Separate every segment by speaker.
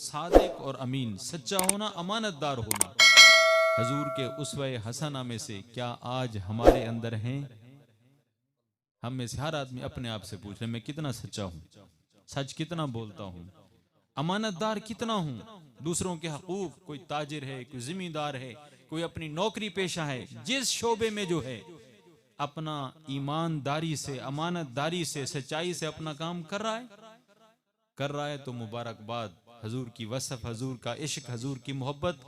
Speaker 1: सादिक और अमीन, सच्चा होना, अमानतदार होना। हजूर के उसवे हसना में से क्या आज हमारे अंदर हैं? हम में से हर आदमी अपने आप से पूछ रहे मैं कितना सच्चा हूँ, सच कितना बोलता हूँ, अमानतदार कितना हूँ। दूसरों के हकूक, कोई ताजिर है, कोई जिम्मेदार है, कोई अपनी नौकरी पेशा है, जिस शोबे में जो है अपना ईमानदारी से, अमानतदारी से, सच्चाई से अपना काम कर रहा है तो मुबारकबाद। हजूर की वसफ, हजूर का इश्क, हजूर की मोहब्बत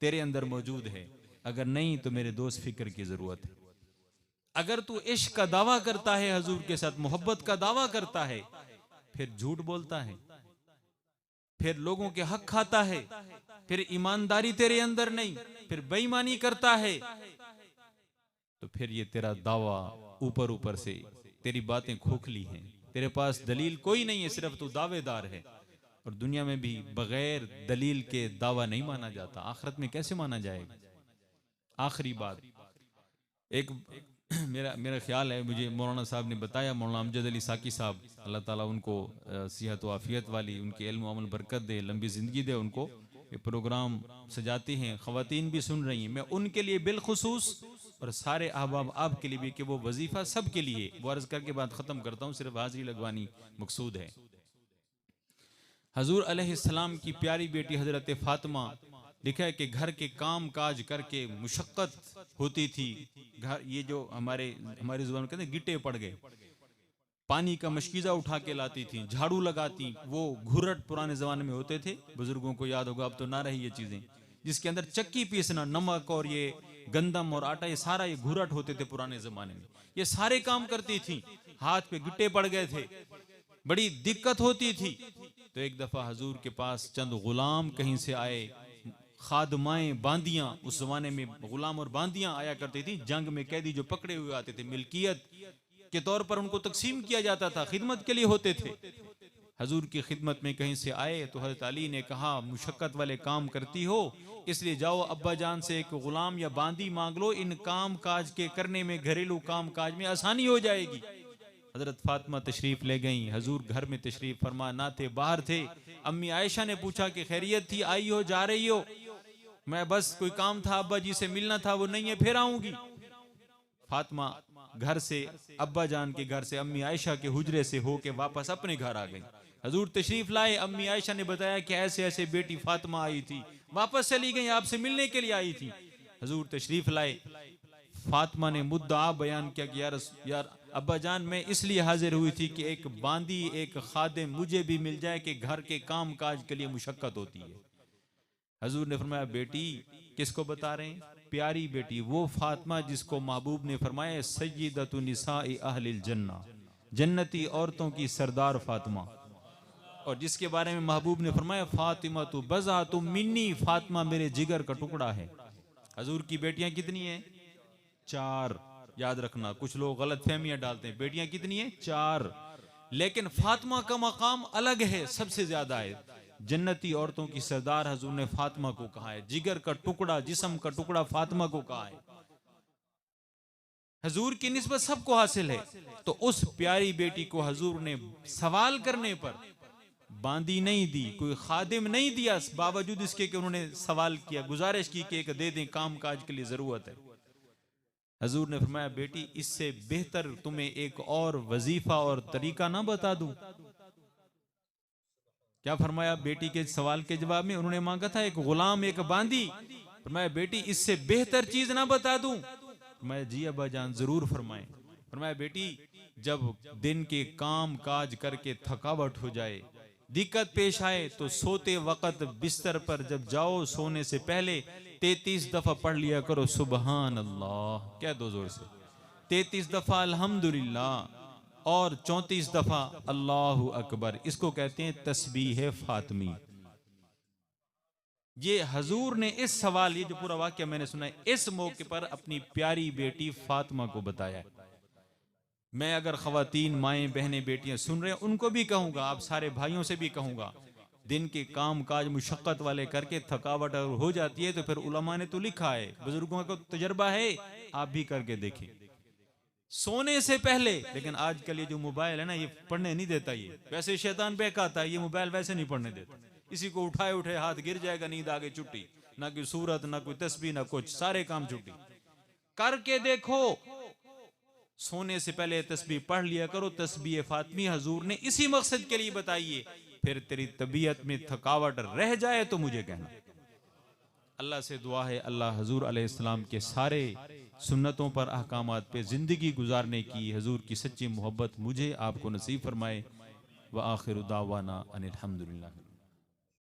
Speaker 1: तेरे अंदर मौजूद है। अगर नहीं तो मेरे दोस्त फिक्र की जरूरत है। अगर तू इश्क का दावा करता है, हजूर के साथ मोहब्बत का दावा करता है, फिर झूठ बोलता है, फिर लोगों के हक खाता है, फिर ईमानदारी तेरे अंदर नहीं, फिर बेईमानी करता है, तो फिर ये तेरा दावा ऊपर ऊपर से, तेरी बातें खोखली हैं, तेरे पास दलील कोई नहीं है, सिर्फ तू दावेदार है। और दुनिया में भी बगैर दलील के दावा नहीं माना जाता, आखिरत में कैसे माना जाएगा? आखिरी बात, एक मेरा ख्याल है, मुझे मौलाना साहब ने बताया, मौलाना अमजद अली साकी साहब, अल्लाह ताला उनको सेहत व आफियत वाली, उनके इल्म अमल बरकत दे, लंबी ज़िंदगी दे उनको। ये प्रोग्राम सजाती हैं, ख़वातीन भी सुन रही हैं, मैं उनके लिए बिलखुसूस और सारे अहबाब आपके लिए भी कि वो वजीफ़ा सब के लिए, वो अर्ज़ करके बात ख़त्म करता हूँ, सिर्फ हाजिरी लगवानी मकसूद है। हजूर अलैहिस्सलाम की प्यारी बेटी हज़रत फ़ातिमा, लिखा है कि घर के काम काज करके मुशक्क़त होती थी, घर ये जो हमारी जुबान कहते हैं गिट्टे पड़ गए, पानी का मशकीज़ा उठा के लाती थी, झाड़ू लगाती, वो घुरट पुराने ज़माने में होते थे, बुजुर्गों को याद होगा, अब तो ना रही ये चीज़ें, जिसके अंदर चक्की पीसना, नमक और ये गंदम और आटा, ये सारा ये घुरट होते थे पुराने ज़माने में, ये सारे काम करती थी। हाथ पे गिट्टे पड़ गए थे, बड़ी दिक्कत होती थी। तो एक दफ़ा हजूर के पास चंद गुलाम कहीं से आए, खादमाएं, बांदियां, उस जमाने में गुलाम और बांदियां आया करती थी, जंग में कैदी जो पकड़े हुए आते थे, मिल्कियत के तौर पर उनको तकसीम किया जाता था, खिदमत के लिए होते थे। हजूर की खिदमत में कहीं से आए तो हज़रत अली ने कहा, मुशक्कत वाले काम करती हो, इसलिए जाओ अब्बा जान से एक गुलाम या बांदी मांग लो, इन काम काज के करने में, घरेलू काम काज में आसानी हो जाएगी। हजरत फातिमा तशरीफ ले गई, हजूर घर में तशरीफ फरमा ना थे, बाहर थे। अम्मी आयशा ने पूछा कि खैरियत थी, आई हो, जा रही हो? मैं बस कोई काम था, अब्बा जी से मिलना था, वो नहीं है, फिर आऊंगी। फातिमा घर से, अब्बा जान के घर से, अम्मी आयशा के हुजरे से होके वापस अपने घर आ गई। हजूर तशरीफ लाए, अम्मी आयशा ने बताया कि ऐसे ऐसे बेटी फातिमा आई थी, वापस चली गई, आपसे मिलने के लिए आई थी। हजूर तशरीफ लाए, फातिमा ने मुद्दा बयान किया कि यार अब्बा जान, मैं इसलिए हाजिर हुई थी कि एक बांदी, एक खादिम मुझे भी मिल जाए कि घर के काम काज के लिए मुशक्कत होती है। हजूर ने फरमाया, बेटी किसको बता रहे हैं? प्यारी बेटी, वो फातिमा जिसको महबूब ने फरमाया सय्यदतु निसाई अहलिल जन्ना, जन्नती औरतों की सरदार फातिमा, और जिसके बारे में महबूब ने फरमाया फातिमा तु बज़ा तु मिन्नी, फातिमा मेरे जिगर का टुकड़ा है। हजूर की बेटियां कितनी हैं? 4। याद रखना, कुछ लोग गलत फहमियां डालते हैं, बेटियां कितनी हैं? 4। लेकिन फातिमा का मकाम अलग है, सबसे ज्यादा है। जन्नती औरतों की सरदार हजूर ने फातिमा को कहा है, जिगर का टुकड़ा, जिस्म का टुकड़ा फातिमा को कहा है। हजूर की निस्बत सबको हासिल है। तो उस प्यारी बेटी को हजूर ने सवाल करने पर बांदी नहीं दी, कोई खादिम नहीं दिया, बावजूद इसके कि उन्होंने सवाल किया, गुजारिश की कि एक दे दें, काम काज के लिए जरूरत है। हजूर ने फरमाया, बेटी इससे बेहतर तुम्हें एक और वजीफा और तरीका ना बता दूं? क्या फरमाया? बेटी के सवाल के जवाब में उन्होंने मांगा था एक गुलाम, एक बांदी। फरमाया, बेटी इससे बेहतर चीज ना बता दूं? फरमाया, जी अब्बा जान जरूर फरमाएं। फरमाया, बेटी जब दिन के काम काज करके थकावट हो जाए, दिक्कत पेश आए, तो सोते वक्त बिस्तर पर जब जाओ, सोने से पहले 33 दफा पढ़ लिया करो सुबहान अल्लाह, क्या दो जोर से, 33 दफा अल्हम्दुलिल्लाह और 34 दफा अल्लाहु अकबर। इसको कहते हैं तस्बीह फातिमी। ये हजूर ने इस सवाल, ये जो पूरा वाक्य मैंने सुना है, इस मौके पर अपनी प्यारी बेटी फातिमा को बताया। मैं अगर खवातीन, माएँ, बहनें, बेटियां सुन रहे हैं, उनको भी कहूंगा, आप सारे भाइयों से भी कहूंगा, दिन के काम काज मुशक्कत वाले करके थकावट अगर हो जाती है तो फिर उलमा ने तो लिखा है, बुजुर्गों का तजर्बा है, आप भी करके देखें सोने से पहले। लेकिन आजकल ये जो मोबाइल है ना, ये पढ़ने नहीं देता, ये वैसे शैतान बहकाता है, ये मोबाइल वैसे नहीं पढ़ने देता, इसी को उठाए उठाए हाथ गिर जाएगा, नींद आगे छुट्टी, ना कोई सूरत ना कोई तस्बीह ना कुछ, सारे काम छुट्टी। करके देखो, सोने से पहले तस्बीह पढ़ लिया करो। तस्बीह फातिमी हजूर ने इसी मकसद के लिए बताई है। फिर तेरी तबीयत में थकावट रह जाए तो मुझे कहना। अल्लाह से दुआ है अल्लाह हजूर अलैहिस्सलाम के सारे सुन्नतों पर अहकामात पे ज़िंदगी गुजारने की, हजूर की सच्ची मोहब्बत मुझे आपको नसीब फरमाए। व आखिर दावाना अनिल हम्दुलिल्लाह।